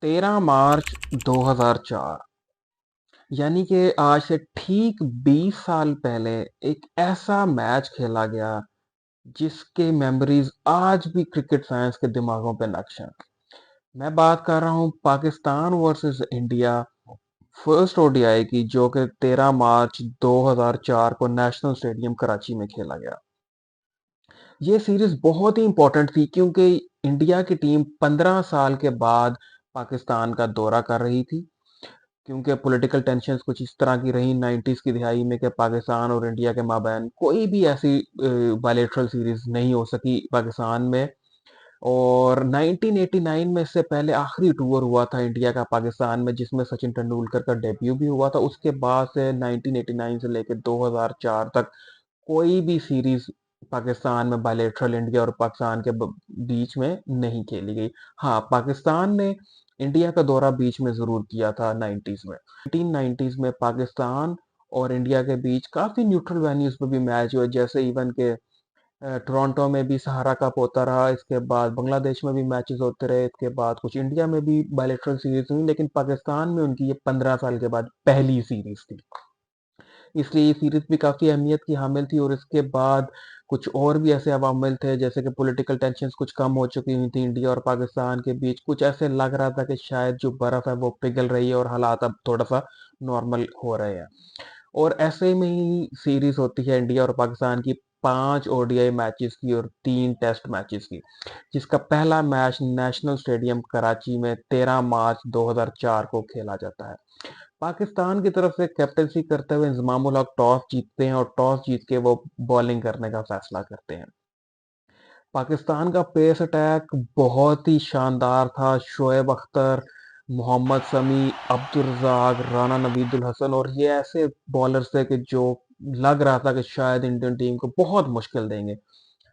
13 मार्च 2004 यानी कि आज से ठीक 20 साल पहले एक ऐसा मैच खेला गया जिसके मेमोरीज आज भी क्रिकेट फैंस के दिमागों पे नक्श हैं। मैं बात कर रहा हूँ Pakistan versus India first ODI की, जो कि 13 मार्च 2004 को नेशनल स्टेडियम कराची में खेला गया। ये सीरीज बहुत ही इंपॉर्टेंट थी क्योंकि इंडिया की टीम 15 साल के बाद पाकिस्तान का दौरा कर रही थी, क्योंकि पॉलिटिकल टेंशन्स कुछ इस तरह की रही 90s की दिहाई में कि पाकिस्तान और इंडिया के माबैन कोई भी ऐसी बायलैटरल सीरीज नहीं हो सकी पाकिस्तान में। और 1989 में इससे पहले आखिरी टूर हुआ था इंडिया का पाकिस्तान में, जिसमें सचिन तेंदुलकर का डेब्यू भी हुआ था। उसके बाद से 1989 से लेकर 2004 तक कोई भी सीरीज पाकिस्तान में बायलैटरल इंडिया और पाकिस्तान के बीच में नहीं खेली गई। हाँ, पाकिस्तान ने इंडिया का दौरा बीच में जरूर किया था 90s में। 1990s में पाकिस्तान और इंडिया के बीच काफी न्यूट्रल वेन्यूज पे भी मैच हुए, जैसे इवन के टोरंटो में भी सहारा कप होता रहा, इसके बाद बांग्लादेश में भी मैचेस होते रहे, इसके बाद कुछ इंडिया में भी बायलैटरल सीरीज हुई, लेकिन पाकिस्तान में उनकी ये 15 साल के बाद पहली सीरीज थी। इसलिए ये सीरीज भी काफी अहमियत की हामिल थी। और इसके बाद कुछ और भी ऐसे अवामिल थे, जैसे कि पॉलिटिकल टेंशन्स कुछ कम हो चुकी हुई थी इंडिया और पाकिस्तान के बीच। कुछ ऐसे लग रहा था कि शायद जो बर्फ है वो पिघल रही है और हालात अब थोड़ा सा नॉर्मल हो रहे हैं। और ऐसे में ही सीरीज होती है इंडिया और पाकिस्तान की 5 ओडीआई मैचेस की और 3 टेस्ट मैचेस की, जिसका पहला मैच नेशनल स्टेडियम कराची में 13 मार्च 2004 को खेला जाता है। पाकिस्तान की तरफ से कैप्टनसी करते हुए इंजमामुल हक टॉस जीतते हैं और टॉस जीत के वो बॉलिंग करने का फैसला करते हैं। पाकिस्तान का पेस अटैक बहुत ही शानदार था। शोएब अख्तर, मोहम्मद शमी, अब्दुल रज़ाक, राना नवीदुल हसन और ये ऐसे बॉलर्स थे कि जो लग रहा था कि शायद इंडियन टीम को बहुत मुश्किल देंगे।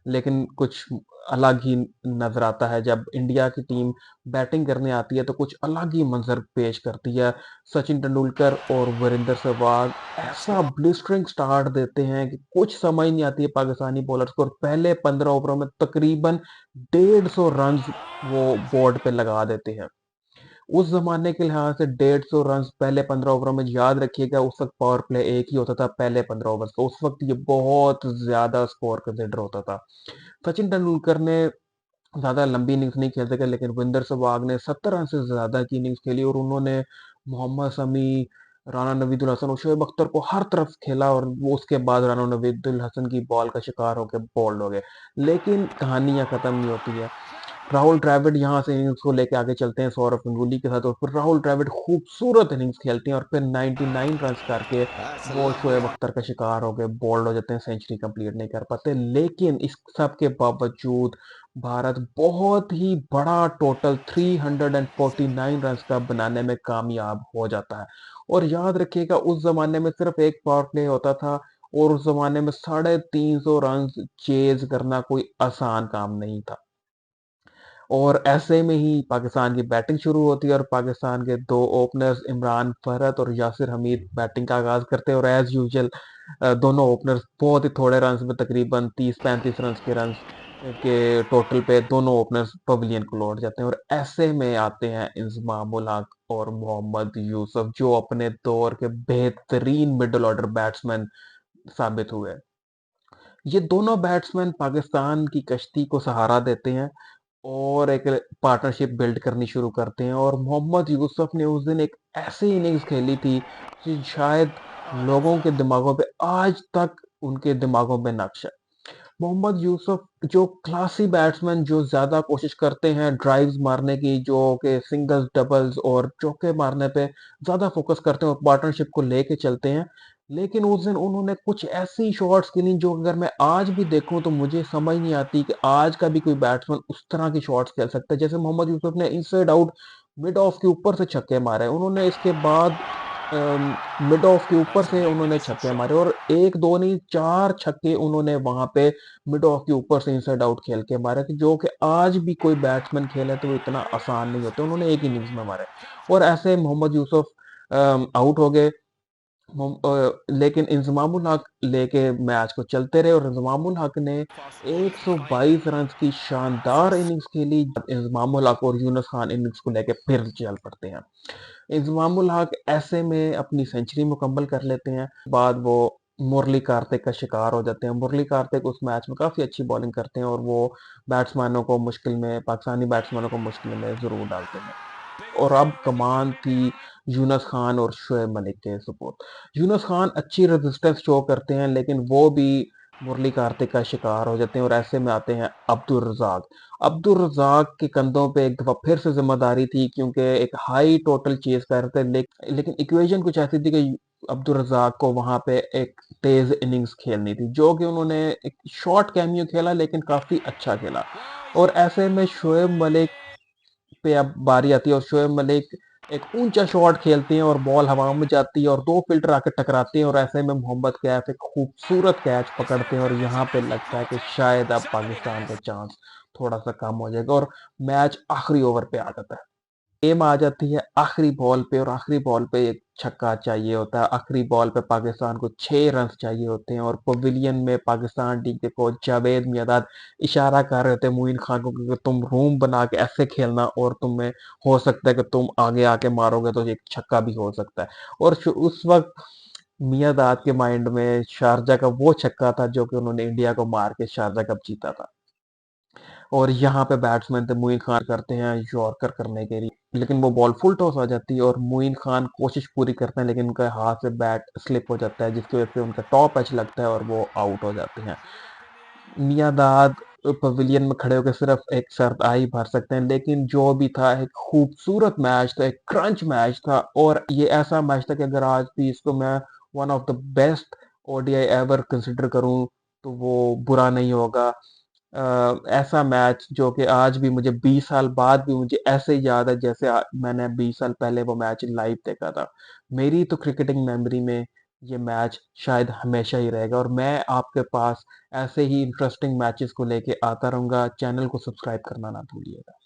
लेकिन कुछ अलग ही नजर आता है जब इंडिया की टीम बैटिंग करने आती है, तो कुछ अलग ही मंजर पेश करती है। सचिन तेंदुलकर और वीरेंद्र सहवाग ऐसा ब्लिस्टरिंग स्टार्ट देते हैं कि कुछ समझ नहीं आती है पाकिस्तानी बॉलर्स को, और पहले 15 ओवरों में तकरीबन 150 रन वो बोर्ड पे लगा देते हैं। उस जमाने के लिहाज से 150 रन पहले 15 ओवरों में, याद रखिएगा उस वक्त पावर प्ले एक ही होता था पहले 15 ओवर्स का। उस वक्त ये बहुत ज्यादा स्कोर कंसिडर होता था। सचिन तेंदुलकर ने ज्यादा लंबी इनिंग्स नहीं खेल सके, लेकिन विंदर सहवाग ने 70 रन से ज्यादा की इनिंग्स खेली और उन्होंने मोहम्मद शमी, राना नवीदुल हसन और शोएब अख्तर को हर तरफ खेला, और वो उसके बाद राना नवीदुल हसन की बॉल का शिकार होकर बोल्ड हो गए। लेकिन कहानियां खत्म नहीं होती है। राहुल द्रविड़ यहाँ से इनिंग्स को लेके आगे चलते हैं सौरव गंगुली के साथ, और फिर राहुल द्रविड़ खूबसूरत इनिंग्स खेलते हैं और फिर 99 रन करके वो शोएब अख्तर का शिकार हो गए, बोल्ड हो जाते हैं, सेंचुरी कंप्लीट नहीं कर पाते। लेकिन इस सब के बावजूद भारत बहुत ही बड़ा टोटल 349 रन का बनाने में कामयाब हो जाता है। और याद रखिएगा उस जमाने में सिर्फ एक पावर प्ले होता था, और उस जमाने में 350 रन चेज करना कोई आसान काम नहीं था। और ऐसे में ही पाकिस्तान की बैटिंग शुरू होती है और पाकिस्तान के दो ओपनर्स इमरान फरहत और यासिर हमीद बैटिंग का आगाज करते हैं, और एज यूजुअल दोनों ओपनर्स बहुत ही थोड़े रन में, तकरीबन 30-35 रन के टोटल पे दोनों ओपनर्स पवेलियन को लौट जाते हैं। और ऐसे में आते हैं इंजमामुल हक और मोहम्मद यूसुफ, जो अपने दौर के बेहतरीन मिडिल ऑर्डर बैट्समैन साबित हुए। ये दोनों बैट्समैन पाकिस्तान की कश्ती को सहारा देते हैं और एक पार्टनरशिप बिल्ड करनी शुरू करते हैं। और मोहम्मद यूसुफ ने उस दिन एक ऐसी इनिंग्स खेली थी कि शायद लोगों के दिमागों पे आज तक उनके दिमागों में नक्श है। मोहम्मद यूसुफ जो क्लासी बैट्समैन, जो ज्यादा कोशिश करते हैं ड्राइव्स मारने की, जो कि सिंगल्स डबल्स और चौके मारने पे ज्यादा फोकस करते हैं और पार्टनरशिप को लेके चलते हैं। लेकिन उस दिन उन्होंने कुछ ऐसी शॉट्स खेली जो अगर मैं आज भी देखूं तो मुझे समझ नहीं आती कि आज का भी कोई बैट्समैन उस तरह की शॉट्स खेल सकता है। जैसे मोहम्मद यूसुफ ने इनसाइड आउट मिड ऑफ के ऊपर से छक्के मारे उन्होंने, इसके बाद मिड ऑफ के ऊपर से उन्होंने छक्के मारे, और एक दो नहीं 4 छक्के उन्होंने वहां पे मिड ऑफ के ऊपर से इनसाइड आउट खेल के मारे थे, जो कि आज भी कोई बैट्समैन खेले तो वो इतना आसान नहीं होते, उन्होंने एक इनिंग्स में मारे। और ऐसे मोहम्मद यूसुफ आउट हो गए, लेकिन इंजमामुल हक लेके मैच को चलते रहे और इंजमामुल हक ने 122 रन की शानदार इनिंग्स खेली। इंजमामुल हक और यूनुस खान इनिंग्स को लेके फिर चल पड़ते हैं। इंजमामुल हक ऐसे में अपनी सेंचुरी मुकम्मल कर लेते हैं। बाद वो मुरली कार्तिक का शिकार हो जाते हैं। मुरली कार्तिक उस मैच में काफी अच्छी बॉलिंग करते हैं और वो बैट्समैनों को मुश्किल में पाकिस्तानी बैट्समैनों को मुश्किल में जरूर डालते हैं। और अब कमान थी यूनुस खान और शोएब मलिक के सुपुर्द। यूनुस खान अच्छी रेजिस्टेंस शो करते हैं लेकिन वो भी मुरली कार्तिक का शिकार हो जाते हैं और ऐसे में आते हैं अब्दुल रजाक। अब्दुल रजाक के कंधों पे एक दफा फिर से जिम्मेदारी थी क्योंकि एक हाई टोटल चेज कर रहे थे, लेकिन इक्वेशन कुछ ऐसी थी कि अब्दुल रजाक को वहां पे एक तेज इनिंग्स खेलनी थी, जो कि उन्होंने एक शॉर्ट कैमियो खेला लेकिन काफी अच्छा खेला। और ऐसे में शोएब मलिक पे अब बारी आती है और शोएब मलिक एक ऊंचा शॉट खेलते हैं और बॉल हवा में जाती है और दो फील्डर आकर टकराते हैं और ऐसे में मोहम्मद कैफ एक खूबसूरत कैच पकड़ते हैं और यहाँ पे लगता है कि शायद अब पाकिस्तान का चांस थोड़ा सा कम हो जाएगा और मैच आखिरी ओवर पे आ जाता है। गेम आ जाती है आखिरी बॉल पे और आखिरी बॉल पे एक छक्का चाहिए होता है। आखिरी बॉल पे पाकिस्तान को 6 रन चाहिए होते हैं और पवेलियन में पाकिस्तान टीम के कोच जावेद मियांदाद इशारा कर रहे होते हैं मोइन खान को कि तुम रूम बना के ऐसे खेलना और तुम्हें हो सकता है कि तुम आगे आके मारोगे तो एक छक्का भी हो सकता है। और उस वक्त मियांदाद के माइंड में शारजा का वो छक्का था जो कि उन्होंने इंडिया को मार के शारजा कप जीता था। और यहाँ पे बैट्समैन थे मोइन खान करते हैं यॉर्कर करने के लिए, लेकिन वो बॉल फुल टॉस आ जाती है और मोइन खान कोशिश पूरी करते हैं लेकिन उनके हाथ से बैट स्लिप हो जाता है जिसकी वजह से उनका टॉप एज लगता है और वो आउट हो जाते हैं। मियांदाद पवेलियन में खड़े होकर सिर्फ एक शर्त आ ही भर सकते हैं, लेकिन जो भी था एक खूबसूरत मैच था, एक क्रंच मैच था और ये ऐसा मैच था कि अगर आज भी इसको मैं one of the best ODI ever consider करूं तो वो बुरा नहीं होगा। ऐसा मैच जो कि आज भी मुझे 20 साल बाद भी मुझे ऐसे ही याद है जैसे मैंने 20 साल पहले वो मैच लाइव देखा था। मेरी तो क्रिकेटिंग मेमोरी में ये मैच शायद हमेशा ही रहेगा और मैं आपके पास ऐसे ही इंटरेस्टिंग मैचेस को लेके आता रहूंगा। चैनल को सब्सक्राइब करना ना भूलिएगा।